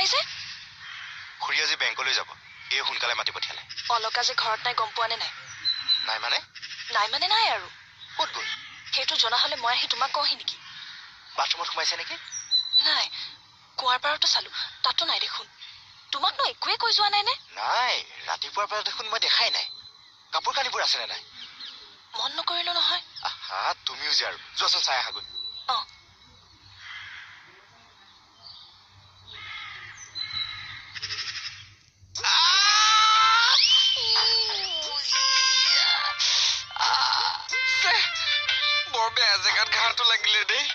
যে খুৰী আজি বেংকলৈ যাব এই সোনকালে মাতি পঠিয়ালে অলকা যে ঘৰত নাই গম পোৱা নে নাই নাই মানে নাই আৰু ক'ত গ'ল সেইটো জনা হলে মই আহি তোমাক কওঁহি নেকি বাথৰুমত সোমাইছে নেকি নাই কুৱাৰ পাৰতো চালো তাতো নাই দেখোন তোমাক ন একোৱে কৈ যোৱা নাই নে নাই ৰাতিপুৱাৰ পৰা দেখোন মই দেখাই নাই কাপোৰ কানিবোৰ আছে নে নাই মন নকৰিলো নহয় আহা তুমিও যে আৰু যোৱাচোন চাই আহাগৈ বৰ বেয়া জেগাত ঘাঁহটো লাগিলে দেই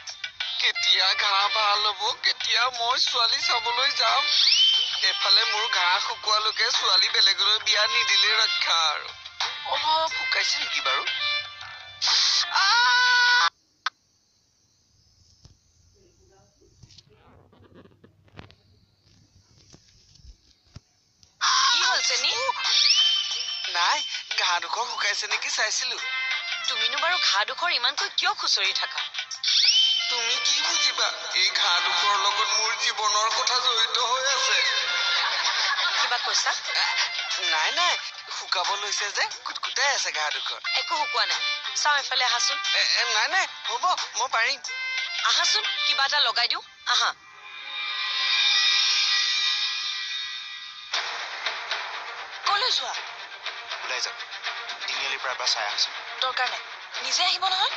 কেতিয়া ঘাঁহ ভাল হ'ব কেতিয়া মই ছোৱালী চাবলৈ যাম এফালে মোৰ ঘাঁহ শুকোৱালৈকে ছোৱালী বেলেগলৈ বিয়া নিদিলে ৰক্ষা আৰু অলপ শুকাইছে নেকি বাৰু কি হ'ল চেনি নাই ঘাঁহডোখৰ শুকাইছে নেকি চাইছিলো তুমিনো বাৰু ঘাঁহডোখৰ ইমানকৈ কিয় খুচৰি থাকা তুমি কি বুজিবা এই ঘাঁহডোখৰৰ লগত মোৰ জীৱনৰ কথা জড়িত হৈ আছে কিবা কৈছা নাই শুকাব লৈছে যে কুটকুটাই আছে ঘাঁহডোখৰ একো শুকোৱা নাই চাওঁ এফালে আহাচোন নাই হ'ব মই পাৰিম আহাচোন কিবা এটা লগাই দিওঁ আহা কলৈ যোৱা ওলাই যাওক তিনিআলিৰ পৰা এবাৰ চাই আহাচোন দৰকাৰ নাই নিজে আহিব নহয়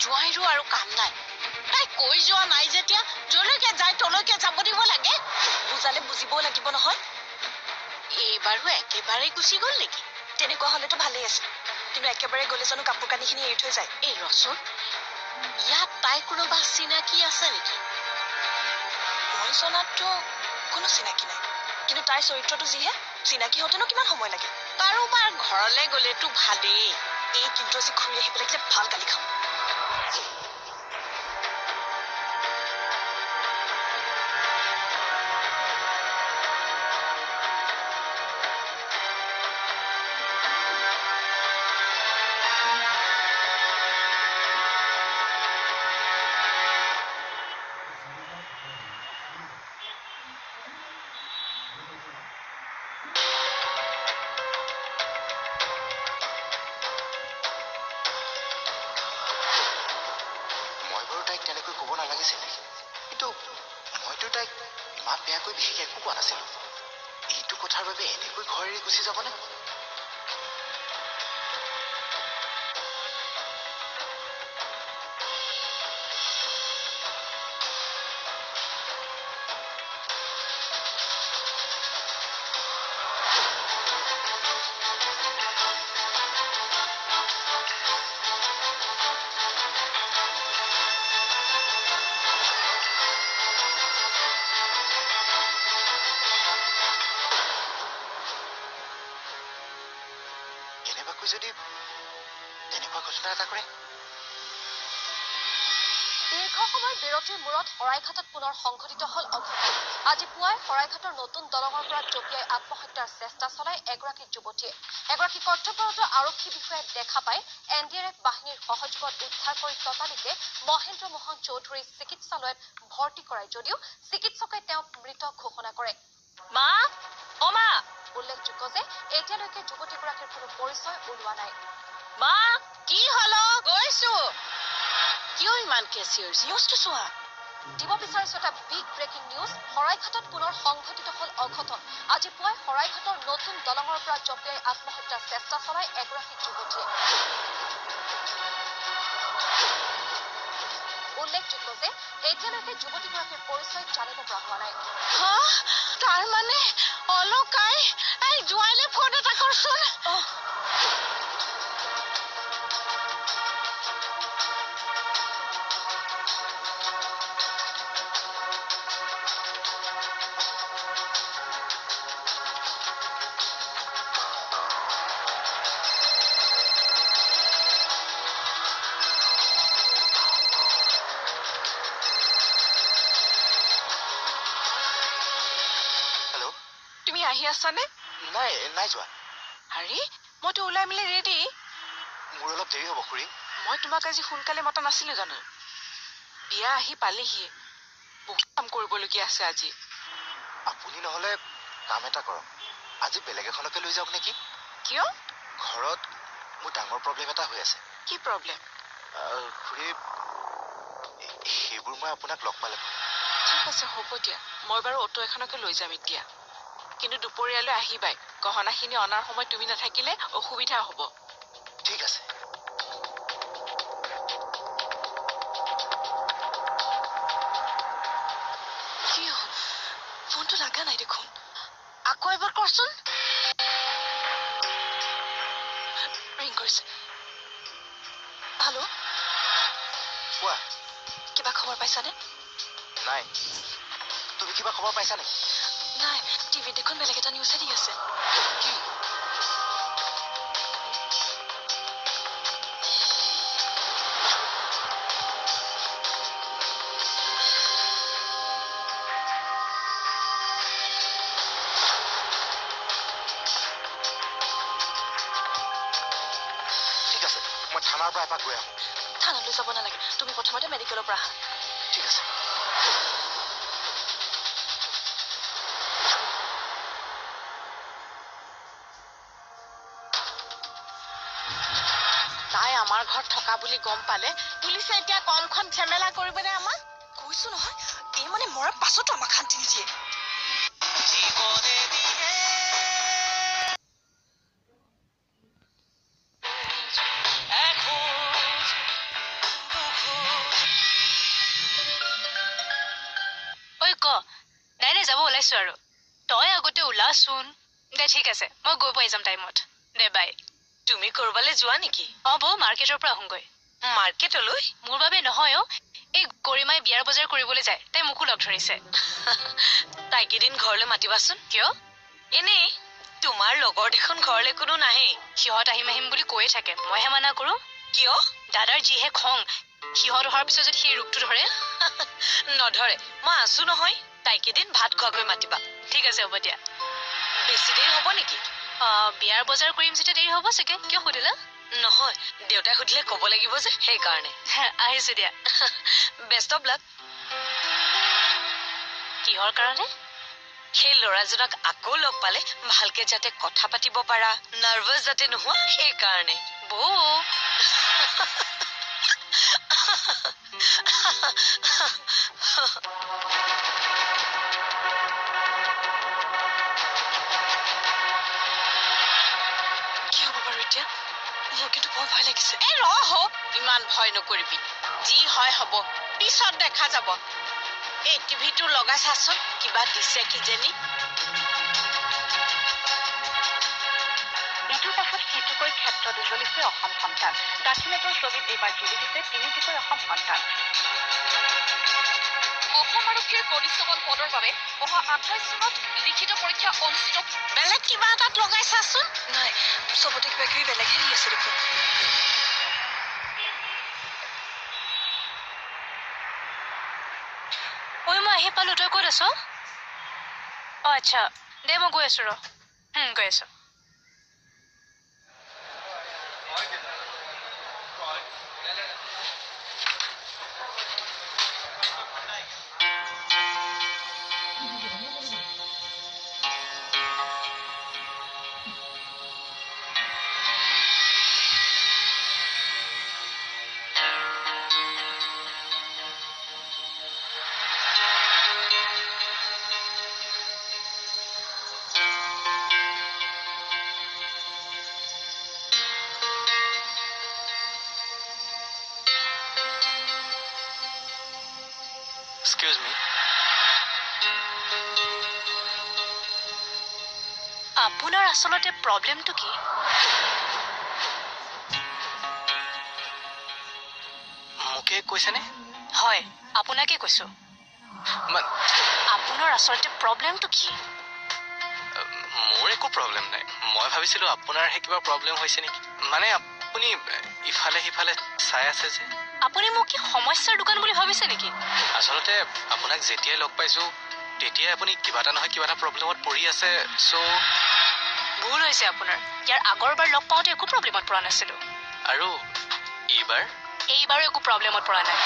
জোৱাইৰো আৰু কাম নাই তাই কৈ যোৱা নাই যেতিয়া যলৈকে যায় তলৈকে যাব দিব লাগে বুজালে বুজিবও লাগিব নহয় এইবাৰো একেবাৰে গুচি গ'ল নেকি তেনেকুৱা হলেতো ভালেই আছে কিন্তু একেবাৰে গ'লে জানো কাপোৰ কানিখিনি এৰি থৈ যায় এই ৰচোন ইয়াত তাই কোনোবা চিনাকি আছে নেকি মই জনাততো কোনো চিনাকি নাই কিন্তু তাইৰ চৰিত্ৰটো যিহে চিনাকি হওঁতেনো কিমান সময় লাগে কাৰোবাৰ ঘৰলৈ গ'লেতো ভালেই এই কিন্তু আজি ঘূৰি আহিব লাগিলে ভাল গালি খাম তেনেকৈ ক'ব নালাগিছিল কিন্তু মইতো তাইক ইমান বেয়াকৈ বিশেষ একো কোৱা নাছিলো এইটো কথাৰ বাবে এনেকৈ ঘৰ এৰি গুচি যাবনে যদি তেনেকুৱা ঘটনা এটা কৰে দীৰ্ঘ সময় বিৰতিৰ মূৰত শৰাইঘাটত পুনৰ সংঘটিত হল অঘটন আজি পুৱাই শৰাইঘাটৰ নতুন দলঙৰ পৰা জঁপিয়াই আত্মহত্যাৰ চেষ্টা চলাই এগৰাকী যুৱতীয়ে এগৰাকী কৰ্তব্যৰত আৰক্ষী বিষয়াক দেখা পাই NDRF বাহিনীৰ সহযোগত উদ্ধাৰ কৰি ততালিকে মহেন্দ্ৰ মোহন চৌধুৰী চিকিৎসালয়ত ভৰ্তি কৰায় যদিও চিকিৎসকে তেওঁক মৃত ঘোষণা কৰে মা উল্লেখযোগ্য যে এতিয়ালৈকে যুৱতীগৰাকীৰ কোনো পৰিচয় ওলোৱা নাই মা কি হল গৈছো কিয় ইমান কেচিয়াৰ নিউজটো চোৱা দিব বিচাৰিছো এটা বিগ ব্ৰেকিং নিউজ শৰাইঘাটত পুনৰ সংঘটিত হল অঘটন আজি পুৱাই শৰাইঘাটৰ নতুন দলঙৰ পৰা জঁপিয়াই আত্মহত্যাৰ চেষ্টা চলাই এগৰাকী যুৱতীয়ে উল্লেখযোগ্য যে এতিয়ালৈকে যুৱতীগৰাকীৰ পৰিচয় জানিব পৰা হোৱা নাই তাৰ মানে অলকাই এই জোৱাইলে ফোন এটা কৰচোন আহি আছানে নাই যোৱা আৰে মইতো ওলাই মিলি ৰেডি। মোৰ অলপ দেৰি হ'ব খুৰী। মই তোমাক আজি সোনকালে মতা নাছিলো জানো? বিয়া আহি পালেহি, বহুত কাম কৰিবলগীয়া আছে আজি। আপুনি নহ'লে কাম এটা কৰক, আজি বেলেগ এখনকে লৈ যাওক নেকি? কিয়? ঘৰত মোৰ ডাঙৰ প্ৰব্লেম এটা হৈ আছে। কি প্ৰব্লেম? খুৰী, সেইবোৰ মই আপোনাক লগ পালে। ঠিক আছে, হ'ব দিয়া। মই বাৰু অটো এখনকে লৈ যাম এতিয়া। কিন্তু দুপৰীয়ালৈ আহিবাই। গহনাখিনি অনাৰ সময় তুমি নাথাকিলে অসুবিধা হ'ব। ঠিক আছে। কি হ'ল? ফোনটো লাগা নাই দেখোন। আকৌ এবাৰ কৰচোন। ৰিং কৰিছে। হেল্ল', কোৱা। কিবা খবৰ পাইছানে? নাই, তুমি কিবা খবৰ পাইছা নেকি? নাই, টিভিত দেখোন বেলেগ এটা নিউজহে দি আছে। কি? ঠিক আছে, মই থানাৰ পৰা এপাক গৈ আহোঁ। থানালৈ যাব নালাগে, তুমি প্ৰথমতে মেডিকেলৰ পৰা আহা। ঠিক আছে। তাই আমাৰ ঘৰত থকা বুলি গম পালে পুলিচে এতিয়া কমখন ঝেমেলা কৰিবনে আমাক? কৈছো নহয়, এই মানে মৰাৰ পাছতো আমাক শান্তি নিদিয়ে। ঐ ক, নাই নাই যাব ওলাইছো আৰু। তই আগতে ওলাচোন। দে ঠিক আছে, মই গৈ পাই যাম টাইমত। দে বাই। তুমি কৰবালৈ যোৱা নেকি? বৌ মাৰ্কেটৰ পৰা আহোঁগৈ। মাৰ্কেটলৈ? মোৰ বাবে নহয় এই গৰিমাই বিয়াৰ বজাৰ কৰিবলৈ যায়, তাই মোকো লগ ধৰিছে। তাইকেইদিন ঘৰলৈ মাতিবাচোন। কিয়? এনেই, তোমাৰ লগৰ দেখোন ঘৰলৈ কোনো নাহে। সিহঁত আহিম আহিম বুলি কৈয়ে থাকে, মইহে মানা কৰো। কিয়? দাদাৰ যিহে খং, সিহঁত অহাৰ পিছত যদি সেই ৰূপটো ধৰে। নধৰে, মই আছো নহয়। তাইকেইদিন ভাত খোৱাকৈ মাতিবা। ঠিক আছে, হ'ব দিয়া। বেছি দেৰি হ'ব নেকি? বিয়াৰ বজাৰ কৰিম যেতিয়া দেৰি হ'ব চাগে। কিয় সুধিলা? নহয়, দেউতাই সুধিলে ক'ব লাগিব যে, সেইকাৰণে। আহিছো দিয়া। Best of luck. কিহৰ কাৰণে? সেই ল'ৰাজনক আকৌ লগ পালে ভালকে যাতে কথা পাতিব পাৰা, নাৰ্ভাছ যাতে নোহোৱা, সেইকাৰণে। বৌ কি হ'ব বাৰু এতিয়া? মোৰ কিন্তু বৰ ভয় লাগিছে। এই ৰহ, ইমান ভয় নকৰিবি। যি হয় হ'ব, পিছত দেখা যাব। এই টিভিটো লগাই চাচোন, কিবা দিছে কিজানি। ইটোৰ পাছত সিটোকৈ ক্ষেত্ৰত জ্বলিছে অসম সন্তান। দাক্ষিণাটৰ ছবিত এইবাৰ জিলিকিছে তিনিটিকৈ অসম সন্তান। অসম আৰক্ষীৰ কনিষ্টবল পদৰ বাবে অহা 28 জুনত লিখিত পৰীক্ষা অনুষ্ঠিত। বেলেগ কিবা এটাত লগাই চাচোন। নাই, চবতে কিবা কিবি বেলেগহে দি আছে দেখোন। ঐ মই আহি পালো, তই ক'ত আছ? আচ্ছা, দে মই গৈ আছো ৰ। গৈ আছো। এক্সকিউজ মি। আপোনাৰ আচলতে প্ৰব্লেমটো কি? মোকে কৈছেনে? হয়, আপোনাকে কৈছো। আপোনাৰ আচলতে প্ৰব্লেমটো কি? মোৰ একো প্ৰব্লেম নাই। মই ভাবিছিলো আপোনাৰহে কিবা প্ৰব্লেম হৈছে নেকি। মানে আপুনি ইফালে সিফালে চাই আছে যে। আপুনি মোক কি সমস্যাৰ দোকান বুলি ভাবিছে নেকি? আচলতে আপোনাক যেতিয়াই লগ পাইছো তেতিয়াই আপুনি কিবা এটা নহয় কিবা এটা প্ৰব্লেমত পৰি আছে। চ' ভুল হৈছে আপোনাৰ ইয়াৰ আগৰবাৰ লগ পাওঁতে একো প্ৰব্লেমত পৰা নাছিলো আৰু এইবাৰো একো প্ৰব্লেমত পৰা নাই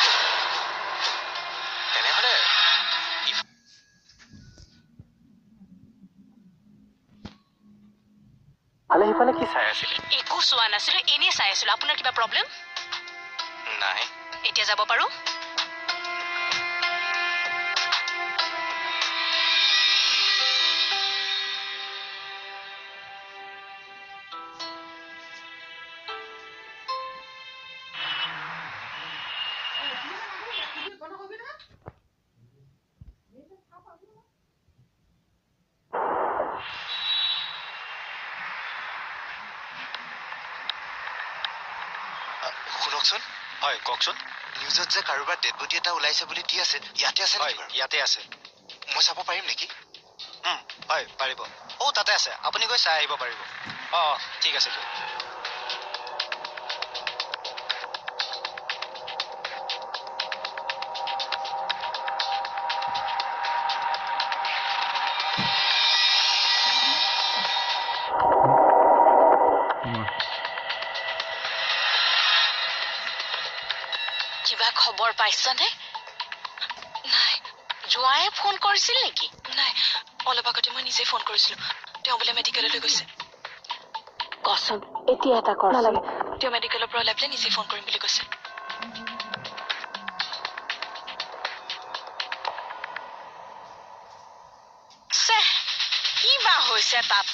তেনেহ'লে সিফালে কি চাই আছিলে একো চোৱা নাছিলো এনেই চাই আছিলো আপোনাৰ কিবা প্ৰব্লেম নাই এতিয়া যাব পাৰো শুনকচোন হয় কওকচোন নিউজত যে কাৰোবাৰ ডেড বডি এটা ওলাইছে বুলি দি আছে ইয়াতে আছে হয় নেকি বাৰু ইয়াতে আছে মই চাব পাৰিম নেকি হয় পাৰিব তাতে আছে আপুনি গৈ চাই আহিব পাৰিব ঠিক আছে দিয়ক কিবা খবৰ পাইছনে নাই জোৱায়ে ফোন কৰিছিল নেকি নাই অলপ আগতে মই নিজে ফোন কৰিছিলো তেওঁ বোলে মেডিকেললৈ গৈছে কচোন এতিয়া এটা কৰ নালাগে তেওঁ মেডিকেলৰ পৰা ওলাই পেলাই নিজে ফোন কৰিম বুলি কৈছে কি বা হৈছে তাত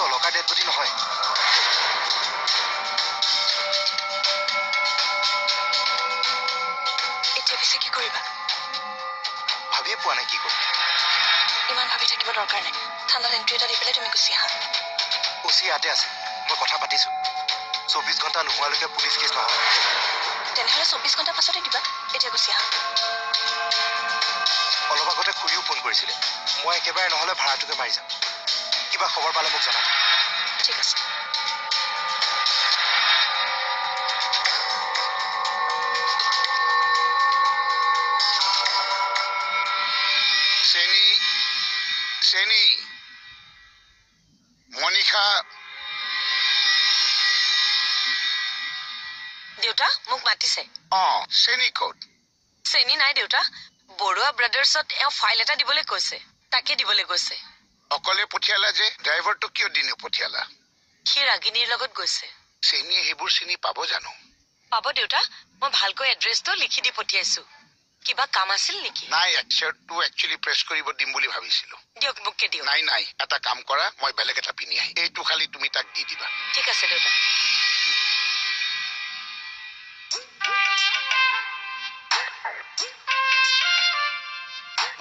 অলকা ডেড বডি নহয় এতিয়া পিছে কি কৰিবা ভাবিয়ে পোৱা নাই কি কৰিম ইমান ভাবি থাকিব দৰকাৰ নাই ঠাণ্ডাত এন্ট্ৰি এটা দি পেলাই তুমি গুচি আহা ওচি ইয়াতে আছে মই কথা পাতিছো 24 ঘণ্টা নোহোৱালৈকে পুলিচ কেছ নহয় তেনেহ'লে 24 ঘণ্টা পাছতে দিবা এতিয়া গুচি আহা অলপ আগতে খুৰীও ফোন কৰিছিলে মই একেবাৰে নহ'লে ভাড়াটোকে মাৰি যাম কিবা খবৰ পালে মোক জনাব ঠিক আছে চেনি মনিষা দেউতা মোক মাতিছে চেনি ক'ত চেনি নাই দেউতা বৰুৱা ব্ৰাদাৰ্ছত এওঁ ফাইল এটা দিবলৈ কৈছে তাকে দিবলৈ গৈছে অকলে পঠিয়ালা যে ড্ৰাইভাৰটো কিয় দিনে পঠিয়ালা সি ৰাগিনীৰ লগত গৈছে চেনিয়ে সেইবোৰ চিনি পাব জানো পাব দেউতা মই ভালকৈ এড্ৰেছটো লিখি দি পঠিয়াইছো কিবা কাম আছিল নেকি নাই এক্সাৰটো একচুৱেলি প্ৰেছ কৰিব দিম বুলি ভাবিছিলো দিয়ক মোকে দিয়ক নাই এটা কাম কৰা মই বেলেগ এটা পিনি আহি এইটো খালি তুমি তাক দি দিবা ঠিক আছে দেউতা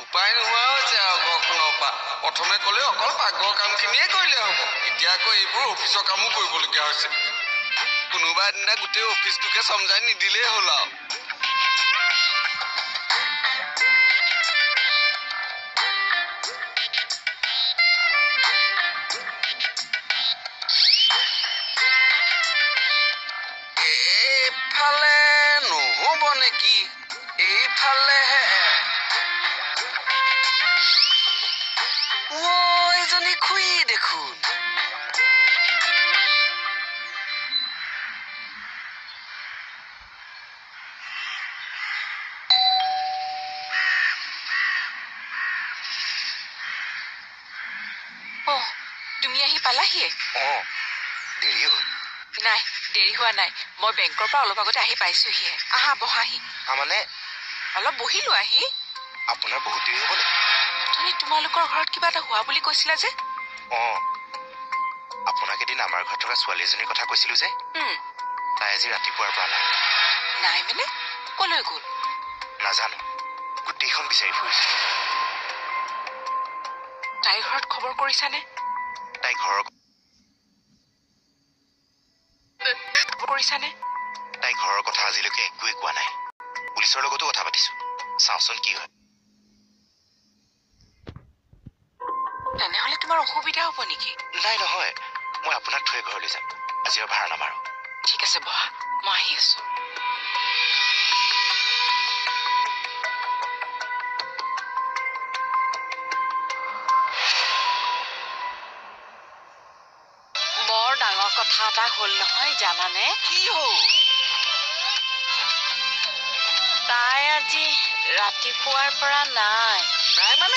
উপায় নোহোৱা হৈছে আৰু ঘৰখনৰ পৰা প্ৰথমে ক'লে অকল পাকঘৰ কামখিনিয়ে কৰিলে হ'ব এতিয়া আকৌ এইবোৰ অফিচৰ কামো কৰিবলগীয়া হৈছে কোনোবা এদিনা গোটেই অফিচটোকে চমজাই নিদিলেই হ'ল আৰু এইফালে নহ'ব নেকি এইফালেহে এইজনী খুৰী দেখোন আহি পালাহিয়ে অঁ দেৰি হ'ল নাই দেৰি হোৱা নাই মই বেংকৰ পৰা অলপ আগতে আহি পাইছোহিহে আহা বহাহি মানে অলপ বহিলো আহি আপোনাৰ বহুত দেৰি হ'ব নেকি তুমি তোমালোকৰ ঘৰত কিবা এটা হোৱা বুলি কৈছিলা যে অঁ আপোনাক এদিন আমাৰ ঘৰত থকা ছোৱালী এজনীৰ কথা কৈছিলো যে তাই আজি ৰাতিপুৱাৰ পৰা নাই নাই মানে কলৈ গ'ল নাজানো গোটেইখন বিচাৰি ফুৰিছে তাইৰ ঘৰত খবৰ কৰিছানে তাই ঘৰৰ কথা আজিলৈকে একোৱেই কোৱা নাই পুলিচৰ লগতো কথা পাতিছো চাওঁচোন কি হয় তেনেহলে তোমাৰ অসুবিধা হ'ব নেকি নাই নহয় মই আপোনাক থৈ ঘৰলৈ যাম আজি আৰু ভাড়া নামাৰো ঠিক আছে বহা মই আহি আছো বৰ ডাঙৰ কথা এটা হ'ল নহয় জানানে কি হ'ল তাই আজি ৰাতিপুৱাৰ পৰা নাই নাই মানে